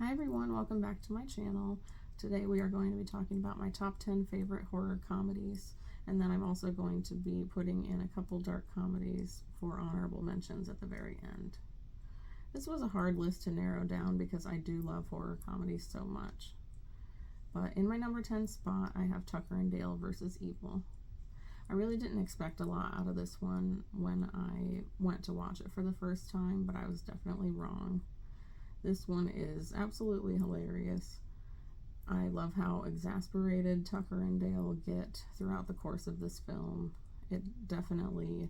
Hi everyone, welcome back to my channel. Today we are going to be talking about my top 10 favorite horror comedies, and then I'm also going to be putting in a couple dark comedies for honorable mentions at the very end. This was a hard list to narrow down because I do love horror comedies so much. But in my number 10 spot, I have Tucker and Dale versus Evil. I really didn't expect a lot out of this one when I went to watch it for the first time, but I was definitely wrong. This one is absolutely hilarious. I love how exasperated Tucker and Dale get throughout the course of this film. It definitely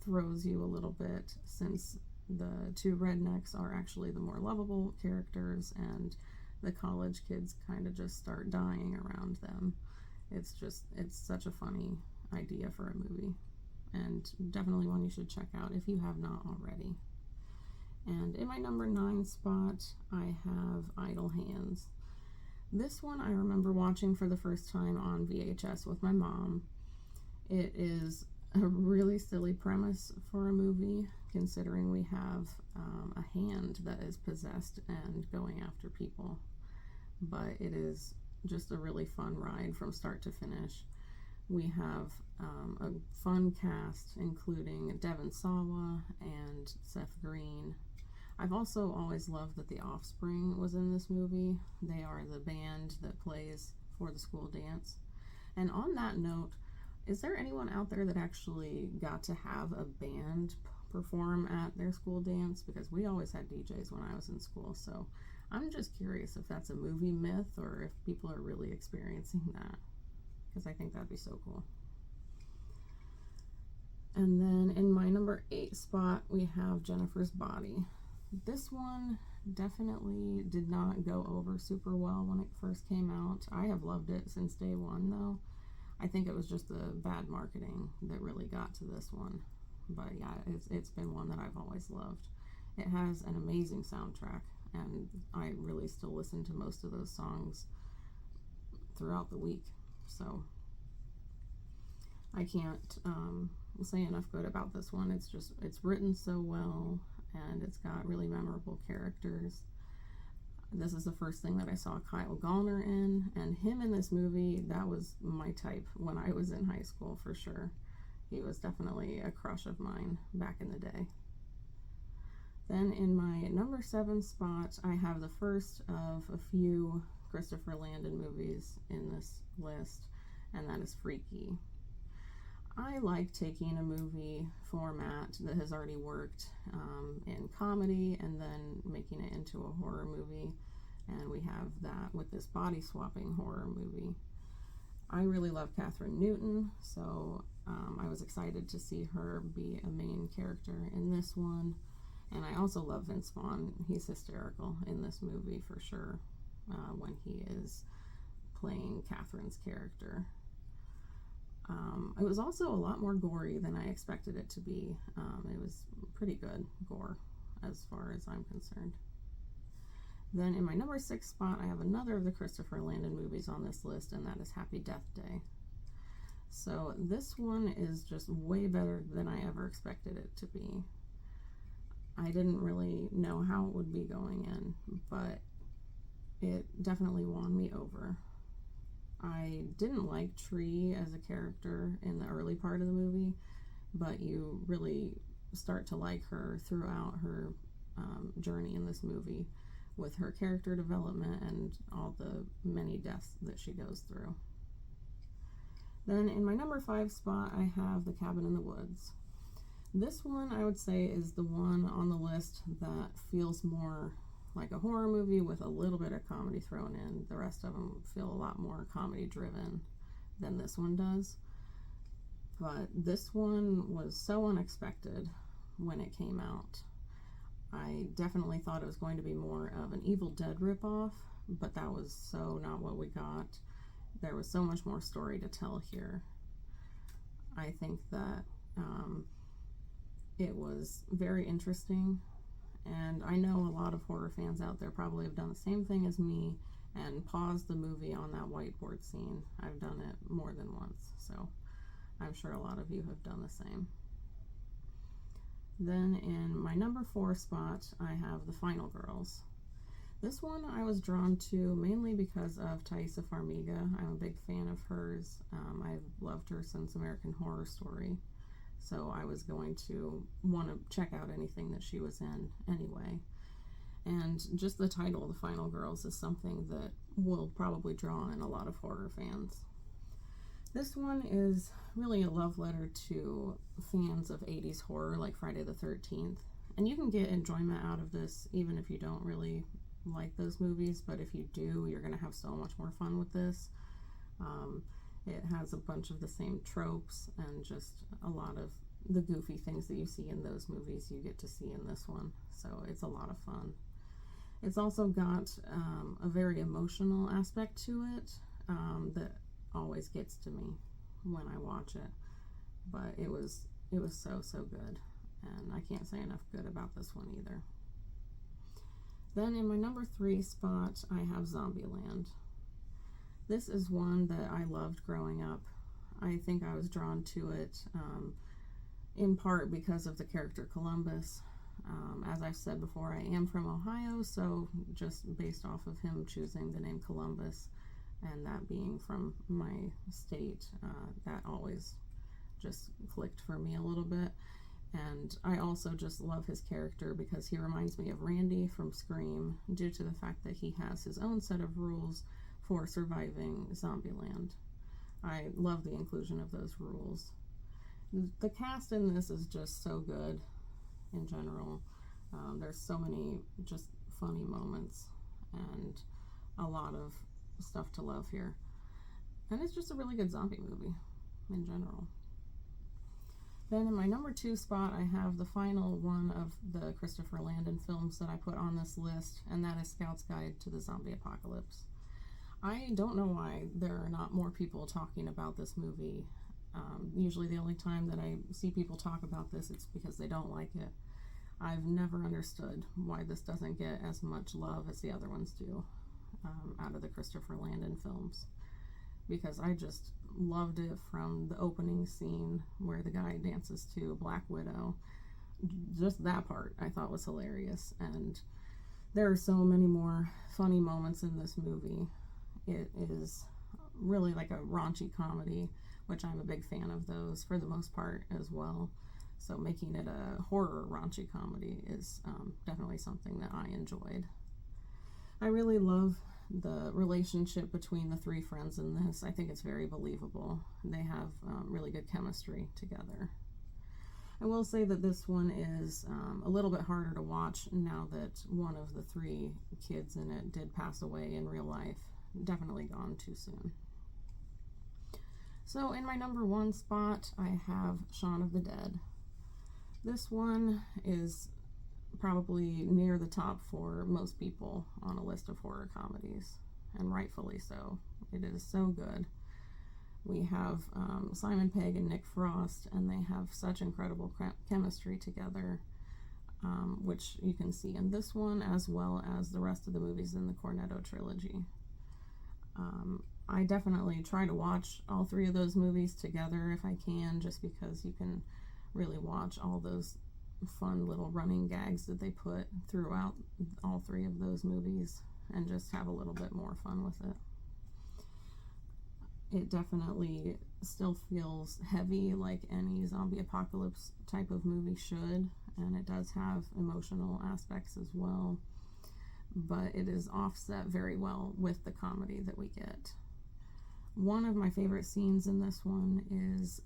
throws you a little bit, since the two rednecks are actually the more lovable characters and the college kids kind of just start dying around them. It's such a funny idea for a movie, and definitely one you should check out if you have not already. And in my number 9 spot, I have Idle Hands. This one I remember watching for the first time on VHS with my mom. It is a really silly premise for a movie, considering we have a hand that is possessed and going after people. But it is just a really fun ride from start to finish. We have a fun cast, including Devon Sawa and Seth Green. I've also always loved that The Offspring was in this movie. They are the band that plays for the school dance. And on that note, is there anyone out there that actually got to have a band perform at their school dance? Because we always had DJs when I was in school, so I'm just curious if that's a movie myth or if people are really experiencing that, because I think that'd be so cool. And then in my number 8 spot, we have Jennifer's Body. This one definitely did not go over super well when it first came out. I have loved it since day one, though. I think it was just the bad marketing that really got to this one. But yeah, it's been one that I've always loved. It has an amazing soundtrack, and I really still listen to most of those songs throughout the week. So I can't say enough good about this one. It's written so well, and it's got really memorable characters. This is the first thing that I saw Kyle Gallner in, and him in this movie, that was my type when I was in high school for sure. He was definitely a crush of mine back in the day. Then in my number 7 spot, I have the first of a few Christopher Landon movies in this list, and that is Freaky. I like taking a movie format that has already worked in comedy and then making it into a horror movie, and we have that with this body swapping horror movie. I really love Catherine Newton, so I was excited to see her be a main character in this one, and I also love Vince Vaughn. He's hysterical in this movie for sure when he is playing Catherine's character. It was also a lot more gory than I expected it to be. It was pretty good gore as far as I'm concerned. Then in my number 6 spot, I have another of the Christopher Landon movies on this list, and that is Happy Death Day. So this one is just way better than I ever expected it to be. I didn't really know how it would be going in, but it definitely won me over. I didn't like Tree as a character in the early part of the movie, but you really start to like her throughout her journey in this movie, with her character development and all the many deaths that she goes through. Then in my number 5 spot, I have The Cabin in the Woods. This one, I would say, is the one on the list that feels more like a horror movie with a little bit of comedy thrown in. The rest of them feel a lot more comedy driven than this one does. But this one was so unexpected when it came out. I definitely thought it was going to be more of an Evil Dead ripoff, but that was so not what we got. There was so much more story to tell here. I think that it was very interesting. And I know a lot of horror fans out there probably have done the same thing as me and paused the movie on that whiteboard scene. I've done it more than once, so I'm sure a lot of you have done the same. Then in my number 4 spot, I have The Final Girls. This one I was drawn to mainly because of Thaisa Farmiga. I'm a big fan of hers. I've loved her since American Horror Story, so I was going to want to check out anything that she was in anyway. And just the title, The Final Girls, is something that will probably draw in a lot of horror fans. This one is really a love letter to fans of 80s horror like Friday the 13th. And you can get enjoyment out of this even if you don't really like those movies, but if you do, you're going to have so much more fun with this. It has a bunch of the same tropes and just a lot of the goofy things that you see in those movies you get to see in this one, so it's a lot of fun. It's also got a very emotional aspect to it that always gets to me when I watch it, but it was so good, and I can't say enough good about this one either. Then in my number 3 spot, I have Zombieland. This is one that I loved growing up. I think I was drawn to it in part because of the character Columbus. As I've said before, I am from Ohio, so just based off of him choosing the name Columbus and that being from my state, that always just clicked for me a little bit. And I also just love his character because he reminds me of Randy from Scream due to the fact that he has his own set of rules for surviving Zombieland. I love the inclusion of those rules. The cast in this is just so good in general. There's so many just funny moments and a lot of stuff to love here. And it's just a really good zombie movie in general. Then in my number 2 spot, I have the final one of the Christopher Landon films that I put on this list, and that is Scout's Guide to the Zombie Apocalypse. I don't know why there are not more people talking about this movie. Usually the only time that I see people talk about this, it's because they don't like it. I've never understood why this doesn't get as much love as the other ones do out of the Christopher Landon films, because I just loved it from the opening scene where the guy dances to Black Widow. Just that part I thought was hilarious, and there are so many more funny moments in this movie. It is really like a raunchy comedy, which I'm a big fan of those for the most part as well. So making it a horror raunchy comedy is definitely something that I enjoyed. I really love the relationship between the 3 friends in this. I think it's very believable. They have really good chemistry together. I will say that this one is a little bit harder to watch now that one of the 3 kids in it did pass away in real life. Definitely gone too soon. So in my number 1 spot, I have Shaun of the Dead. This one is probably near the top for most people on a list of horror comedies, and rightfully so. It is so good. We have Simon Pegg and Nick Frost, and they have such incredible chemistry together, which you can see in this one as well as the rest of the movies in the Cornetto trilogy. I definitely try to watch all 3 of those movies together if I can, just because you can really watch all those fun little running gags that they put throughout all 3 of those movies and just have a little bit more fun with it. It definitely still feels heavy like any zombie apocalypse type of movie should, and it does have emotional aspects as well, but it is offset very well with the comedy that we get. One of my favorite scenes in this one is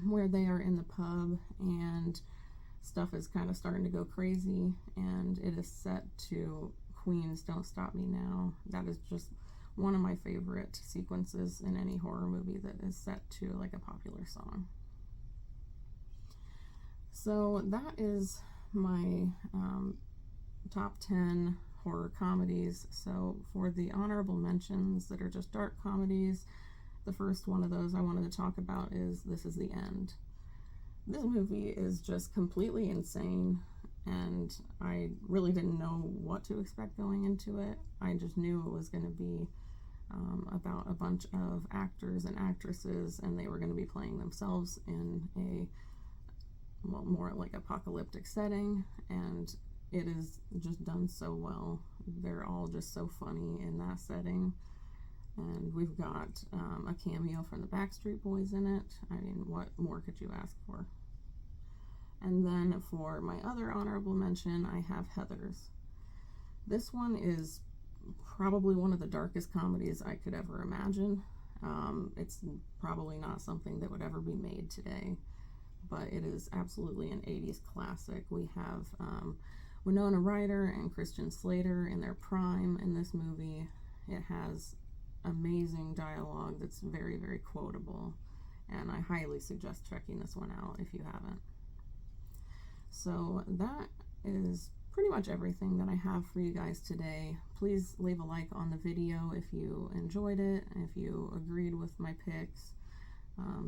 where they are in the pub and stuff is kind of starting to go crazy, and it is set to Queen's Don't Stop Me Now. That is just one of my favorite sequences in any horror movie that is set to like a popular song. So that is my top 10 horror comedies. So for the honorable mentions that are just dark comedies, the first one of those I wanted to talk about is This Is the End. This movie is just completely insane, and I really didn't know what to expect going into it. I just knew it was going to be about a bunch of actors and actresses, and they were going to be playing themselves in a more like apocalyptic setting, and it is just done so well. they're all just so funny in that setting. And we've got a cameo from the Backstreet Boys in it. I mean, what more could you ask for? And then for my other honorable mention, I have Heathers. This one is probably one of the darkest comedies I could ever imagine. It's probably not something that would ever be made today, but it is absolutely an 80s classic. We have Winona Ryder and Christian Slater in their prime in this movie. It has amazing dialogue that's very, very quotable, and I highly suggest checking this one out if you haven't. So that is pretty much everything that I have for you guys today. Please leave a like on the video if you enjoyed it, if you agreed with my picks.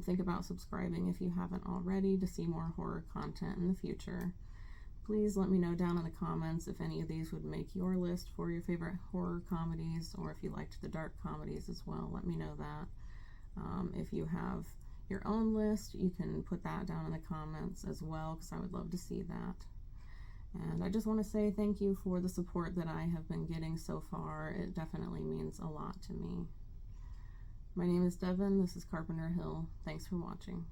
Think about subscribing if you haven't already to see more horror content in the future. Please let me know down in the comments if any of these would make your list for your favorite horror comedies, or if you liked the dark comedies as well. Let me know that. If you have your own list, you can put that down in the comments as well, because I would love to see that. And I just want to say thank you for the support that I have been getting so far. It definitely means a lot to me. My name is Devin. This is Carpenter Hill. Thanks for watching.